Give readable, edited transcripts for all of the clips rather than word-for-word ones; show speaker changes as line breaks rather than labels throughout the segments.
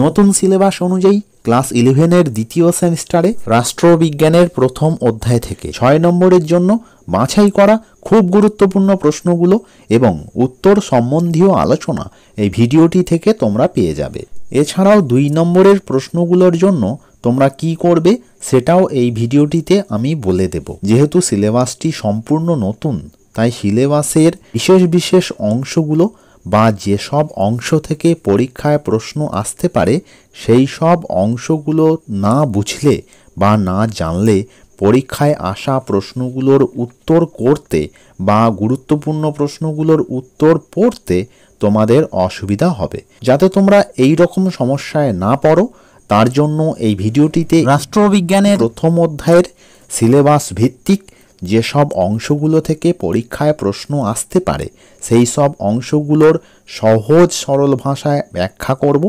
নতুন সিলেবাস অনুযায়ী ক্লাস 11-এর দ্বিতীয় সেমিস্টারে রাষ্ট্রবিজ্ঞানের প্রথম অধ্যায় থেকে 6 নম্বরের জন্য বাছাই করা খুব গুরুত্বপূর্ণ প্রশ্নগুলো এবং উত্তর সম্বন্ধীয় আলোচনা এই ভিডিওটি থেকে তোমরা পেয়ে যাবে। এছাড়াও 2 নম্বরের প্রশ্নগুলোর জন্য তোমরা কি করবে সেটাও এই ভিডিওটিতে আমি বলে দেব। যেহেতু সিলেবাসটি সম্পূর্ণ নতুন, তাই সিলেবাসের বিশেষ বিশেষ অংশগুলো বা যেসব অংশ থেকে পরীক্ষায় প্রশ্ন আসতে পারে সেই সব অংশগুলো না বুঝলে বা না জানলে পরীক্ষায় আসা প্রশ্নগুলোর উত্তর করতে বা গুরুত্বপূর্ণ প্রশ্নগুলোর উত্তর পড়তে তোমাদের অসুবিধা হবে। যাতে তোমরা এই রকম সমস্যায় না পড়ো তার জন্য এই ভিডিওটিতে রাষ্ট্রবিজ্ঞানের প্রথম অধ্যায়ের সিলেবাস ভিত্তিক যেসব অংশগুলো থেকে পরীক্ষায় প্রশ্ন আসতে পারে সেই সব অংশগুলোর সহজ সরল ভাষায় ব্যাখ্যা করব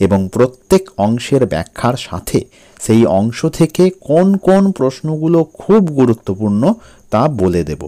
এবং প্রত্যেক অংশের ব্যাখ্যার সাথে সেই অংশ থেকে কোন কোন প্রশ্নগুলো খুব গুরুত্বপূর্ণ তা বলে দেব।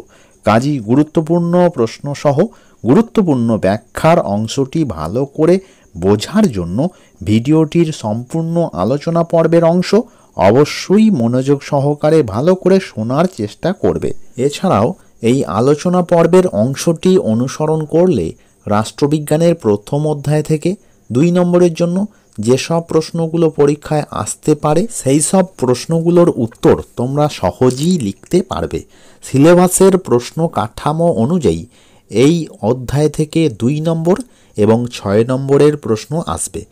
কাজেই গুরুত্বপূর্ণ প্রশ্নসহ গুরুত্বপূর্ণ ব্যাখ্যার অংশটি ভালো করে বোঝার জন্য ভিডিওটির সম্পূর্ণ আলোচনা পর্বের অংশ অবশ্যই মনোযোগ সহকারে ভালো করে শোনার চেষ্টা করবে। এছাড়াও এই আলোচনা পর্বের অংশটি অনুসরণ করলে রাষ্ট্রবিজ্ঞানের প্রথম অধ্যায় থেকে 2 নম্বরের জন্য যেসব প্রশ্নগুলো পরীক্ষায় আসতে পারে সেই সব প্রশ্নগুলোর উত্তর তোমরা সহজেই লিখতে পারবে। সিলেবাসের প্রশ্ন কাঠামো অনুযায়ী এই অধ্যায় থেকে 2 নম্বর এবং 6 নম্বরের প্রশ্ন আসবে।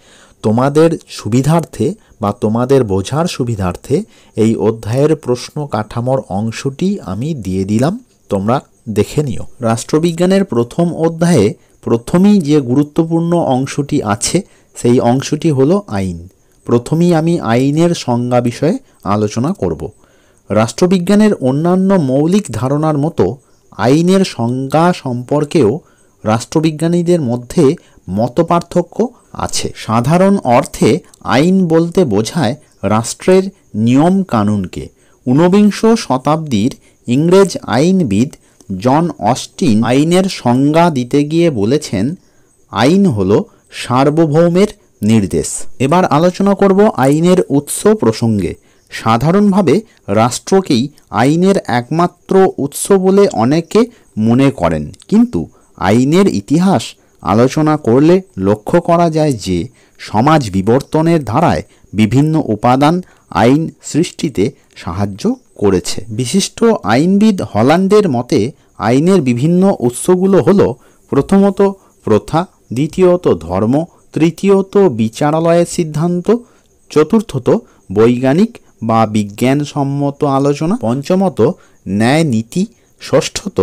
তোমাদের সুবিধার্থে বা তোমাদের বোঝার সুবিধার্থে এই অধ্যায়ের প্রশ্ন কাঠামোর অংশটি আমি দিয়ে দিলাম, তোমরা দেখে নিও। রাষ্ট্রবিজ্ঞানের প্রথম অধ্যায়ে প্রথমেই যে গুরুত্বপূর্ণ অংশটি আছে সেই অংশটি হলো আইন। প্রথমেই আমি আইনের সংজ্ঞা বিষয়ে আলোচনা করব। রাষ্ট্রবিজ্ঞানের অন্যান্য মৌলিক ধারণার মতো আইনের সংজ্ঞা সম্পর্কেও রাষ্ট্রবিজ্ঞানীদের মধ্যে মতপার্থক্য আছে। সাধারণ অর্থে আইন বলতে বোঝায় রাষ্ট্রের নিয়ম কানুনকে। 19বিংশ শতাব্দীর ইংরেজ আইনবিদ জন অস্টিন আইনের সংজ্ঞা দিতে গিয়ে বলেছেন, আইন হলো সার্বভৌমের নির্দেশ। এবার আলোচনা করব আইনের উৎস প্রসঙ্গে। সাধারণভাবে রাষ্ট্রকেই আইনের একমাত্র উৎস বলে অনেকে মনে করেন, কিন্তু আইনের ইতিহাস আলোচনা করলে লক্ষ্য করা যায় যে সমাজ বিবর্তনের ধারায় বিভিন্ন উপাদান আইন সৃষ্টিতে সাহায্য করেছে। বিশিষ্ট আইনবিদ হল্যান্ডের মতে আইনের বিভিন্ন উৎসগুলো হলো প্রথমত প্রথা, দ্বিতীয়ত ধর্ম, তৃতীয়ত বিচারালয়ের সিদ্ধান্ত, চতুর্থত বৈজ্ঞানিক বা বিজ্ঞানসম্মত আলোচনা, পঞ্চমত ন্যায় নীতি, ষষ্ঠত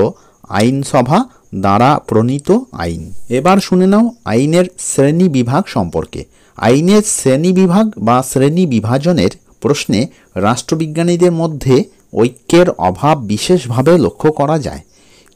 আইনসভা দ্বারা প্রণীত আইন। এবার শুনে নাও আইনের শ্রেণী বিভাগ সম্পর্কে। আইনের শ্রেণী বিভাগ বা শ্রেণী বিভাজনের প্রশ্নে রাষ্ট্রবিজ্ঞানীদের মধ্যে ঐক্যের অভাব বিশেষভাবে লক্ষ্য করা যায়।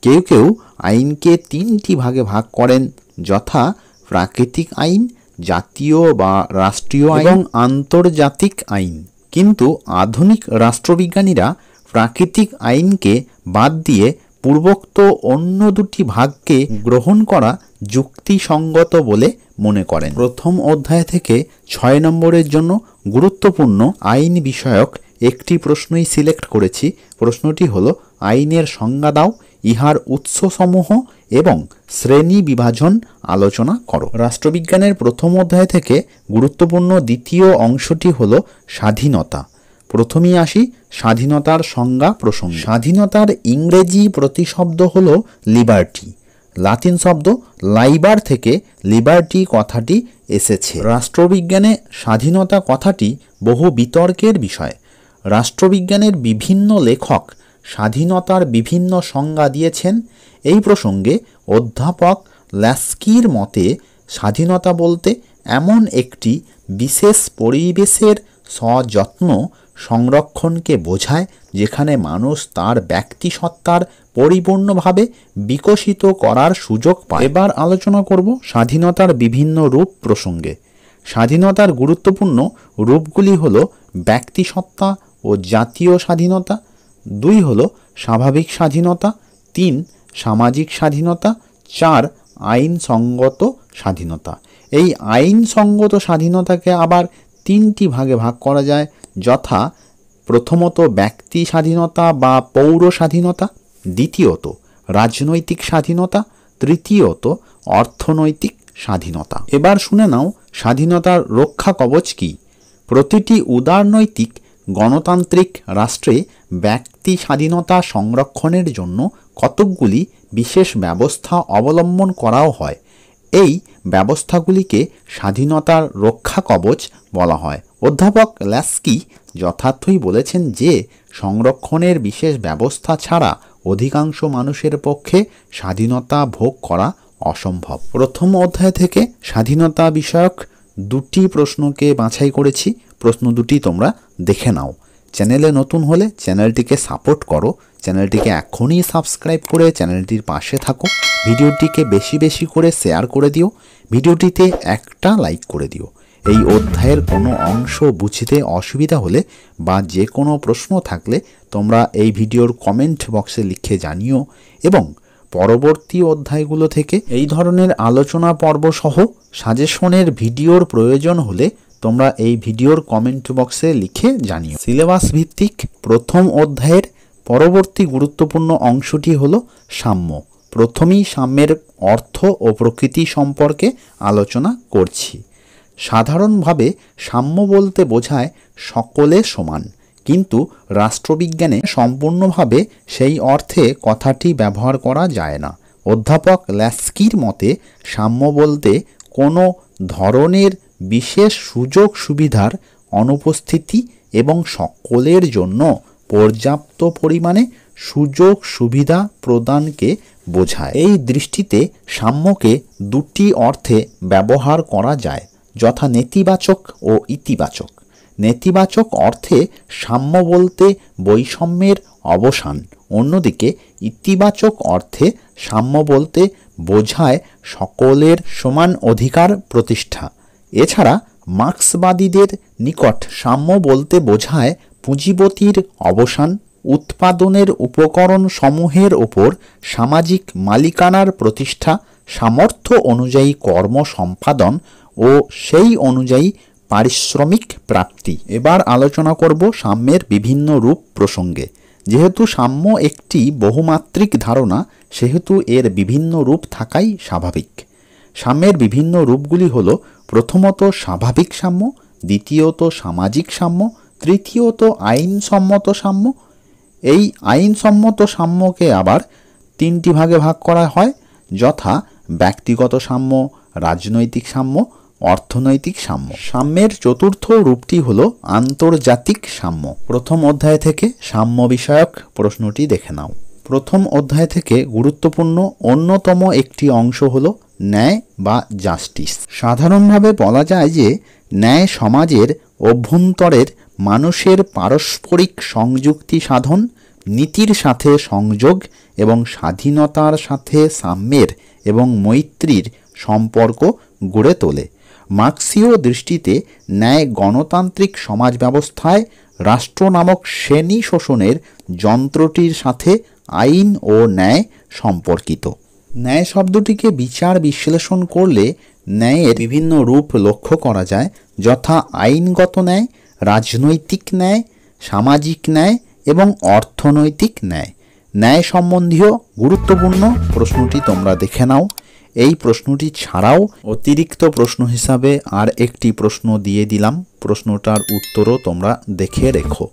কেউ কেউ আইনকে 3টি ভাগে ভাগ করেন, যথা প্রাকৃতিক আইন, জাতীয় বা রাষ্ট্রীয় আইন এবং আন্তর্জাতিক আইন। কিন্তু আধুনিক রাষ্ট্রবিজ্ঞানীরা প্রাকৃতিক আইনকে বাদ দিয়ে পূর্বোক্ত অন্য 2টি ভাগকে গ্রহণ করা যুক্তিসঙ্গত বলে মনে করেন। প্রথম অধ্যায় থেকে 6 নম্বরের জন্য গুরুত্বপূর্ণ আইন বিষয়ক একটি প্রশ্নই সিলেক্ট করেছি। প্রশ্নটি হলো, আইনের সংজ্ঞা দাও, ইহার উৎসসমূহ এবং শ্রেণী বিভাজন আলোচনা করো। রাষ্ট্রবিজ্ঞানের প্রথম অধ্যায় থেকে গুরুত্বপূর্ণ দ্বিতীয় অংশটি হলো স্বাধীনতা। প্রথমেই আসি স্বাধীনতার সংজ্ঞা প্রসঙ্গে। স্বাধীনতার ইংরেজি প্রতিশব্দ হলো লিবার্টি। লাতিন শব্দ লাইবার থেকে লিবার্টি কথাটি এসেছে। রাষ্ট্রবিজ্ঞানে স্বাধীনতা কথাটি বহু বিতর্কের বিষয়। রাষ্ট্রবিজ্ঞানের বিভিন্ন লেখক স্বাধীনতার বিভিন্ন সংজ্ঞা দিয়েছেন। এই প্রসঙ্গে অধ্যাপক ল্যাস্কির মতে স্বাধীনতা বলতে এমন একটি বিশেষ পরিবেশের সযত্ন সংরক্ষণকে বোঝায় যেখানে মানুষ তার ব্যক্তিসত্তার পরিপূর্ণভাবে বিকশিত করার সুযোগ পায়। এবার আলোচনা করব স্বাধীনতার বিভিন্ন রূপ প্রসঙ্গে। স্বাধীনতার গুরুত্বপূর্ণ রূপগুলি হল ব্যক্তিসত্তা ও জাতীয় স্বাধীনতা, 2 হলো স্বাভাবিক স্বাধীনতা, 3 সামাজিক স্বাধীনতা, 4 আইনসঙ্গত স্বাধীনতা। এই আইনসঙ্গত স্বাধীনতাকে আবার তিনটি ভাগে ভাগ করা যায়, যথা প্রথমত ব্যক্তি স্বাধীনতা বা পৌর স্বাধীনতা, দ্বিতীয়ত রাজনৈতিক স্বাধীনতা, তৃতীয়ত অর্থনৈতিক স্বাধীনতা। এবার শুনে নাও স্বাধীনতার রক্ষা কবচ কি। প্রতিটি উদারনৈতিক গণতান্ত্রিক রাষ্ট্রে ব্যক্তি স্বাধীনতা সংরক্ষণের জন্য কতকগুলি বিশেষ ব্যবস্থা অবলম্বন করাও হয়। এই ব্যবস্থাগুলিকে স্বাধীনতার রক্ষা কবচ বলা হয়। অধ্যাপক ল্যাস্কি যথার্থই বলেছেন যে সংরক্ষণের বিশেষ ব্যবস্থা ছাড়া অধিকাংশ মানুষের পক্ষে স্বাধীনতা ভোগ করা অসম্ভব। প্রথম অধ্যায় থেকে স্বাধীনতা বিষয়ক দুটি প্রশ্নকে বাছাই করেছি, প্রশ্ন দুটি তোমরা দেখে নাও। চ্যানেলে নতুন হলে চ্যানেলটিকে সাপোর্ট করো, চ্যানেলটিকে এখনই সাবস্ক্রাইব করে চ্যানেলটির পাশে থাকো, ভিডিওটিকে বেশি বেশি করে শেয়ার করে দিও, ভিডিওটিতে একটা লাইক করে দিও। এই অধ্যায়ের কোনো অংশ বুঝতে অসুবিধা হলে বা যে কোনো প্রশ্ন থাকলে তোমরা এই ভিডিওর কমেন্ট বক্সে লিখে জানিও, এবং পরবর্তী অধ্যায়গুলো থেকে এই ধরনের আলোচনা পর্ব সহ সাজেশনের ভিডিওর প্রয়োজন হলে তোমরা এই ভিডিওর কমেন্ট বক্সে লিখে জানিও। সিলেবাস ভিত্তিক প্রথম অধ্যায়ের পরবর্তী গুরুত্বপূর্ণ অংশটি হলো সাম্য। প্রথমেই সাম্যের অর্থ ও প্রকৃতি সম্পর্কে আলোচনা করছি। সাধারণভাবে সাম্য বলতে বোঝায় সকলে সমান, কিন্তু রাষ্ট্রবিজ্ঞানে সম্পূর্ণভাবে সেই অর্থে কথাটি ব্যবহার করা যায় না। অধ্যাপক ল্যাস্কির মতে সাম্য বলতে কোনো ধরনের বিশেষ সুযোগ সুবিধার অনুপস্থিতি এবং সকলের জন্য পর্যাপ্ত পরিমাণে সুযোগ সুবিধা প্রদানকে বোঝায়। এই দৃষ্টিতে সাম্যকে দুটি অর্থে ব্যবহার করা যায়, যথা নেতিবাচক ও ইতিবাচক। নেতিবাচক অর্থে সাম্য বলতে বৈষম্যের অবসান, অন্যদিকে ইতিবাচক অর্থে সাম্য বলতে বোঝায় সকলের সমান অধিকার প্রতিষ্ঠা। এছাড়া মার্ক্সবাদীদের নিকট সাম্য বলতে বোঝায় পুঁজিপতির অবসান, উৎপাদনের উপকরণ সমূহের ওপর সামাজিক মালিকানার প্রতিষ্ঠা, সামর্থ্য অনুযায়ী কর্ম সম্পাদন ও সেই অনুযায়ী পারিশ্রমিক প্রাপ্তি। এবার আলোচনা করব সাম্যের বিভিন্ন রূপ প্রসঙ্গে। যেহেতু সাম্য একটি বহুমাত্রিক ধারণা, সেহেতু এর বিভিন্ন রূপ থাকাই স্বাভাবিক। সাম্যের বিভিন্ন রূপগুলি হল: প্রথমত স্বাভাবিক সাম্য, দ্বিতীয়ত সামাজিক সাম্য, তৃতীয়ত আইনসম্মত সাম্য। এই আইনসম্মত সাম্যকে আবার তিনটি ভাগে ভাগ করা হয়, যথা ব্যক্তিগত সাম্য, রাজনৈতিক সাম্য, অর্থনৈতিক সাম্য। সাম্যের চতুর্থ রূপটি হল আন্তর্জাতিক সাম্য। প্রথম অধ্যায় থেকে সাম্য বিষয়ক প্রশ্নটি দেখে নাও। প্রথম অধ্যায় থেকে গুরুত্বপূর্ণ অন্যতম একটি অংশ হল ন্যায় বা জাস্টিস। সাধারণভাবে বলা যায় যে ন্যায় সমাজের অভ্যন্তরের মানুষের পারস্পরিক সংযুক্তি সাধন, নীতির সাথে সংযোগ এবং স্বাধীনতার সাথে সাম্যের এবং মৈত্রীর সম্পর্ক গড়ে তোলে। মার্ক্সীয় দৃষ্টিতে ন্যায় গণতান্ত্রিক সমাজ ব্যবস্থায় রাষ্ট্র নামক শ্রেণী শোষণের যন্ত্রটির সাথে আইন ও ন্যায় সম্পর্কিত। ন্যায় শব্দটিকে বিচার বিশ্লেষণ করলে ন্যায়ের বিভিন্ন রূপ লক্ষ্য করা যায়, যথা আইনগত ন্যায়, রাজনৈতিক ন্যায়, সামাজিক ন্যায় এবং অর্থনৈতিক ন্যায়। ন্যায় সম্বন্ধীয় গুরুত্বপূর্ণ প্রশ্নটি তোমরা দেখে নাও। এই প্রশ্নটি ছাড়াও অতিরিক্ত প্রশ্ন হিসাবে আর একটি প্রশ্ন দিয়ে দিলাম, প্রশ্নটার উত্তরও তোমরা দেখে রেখো।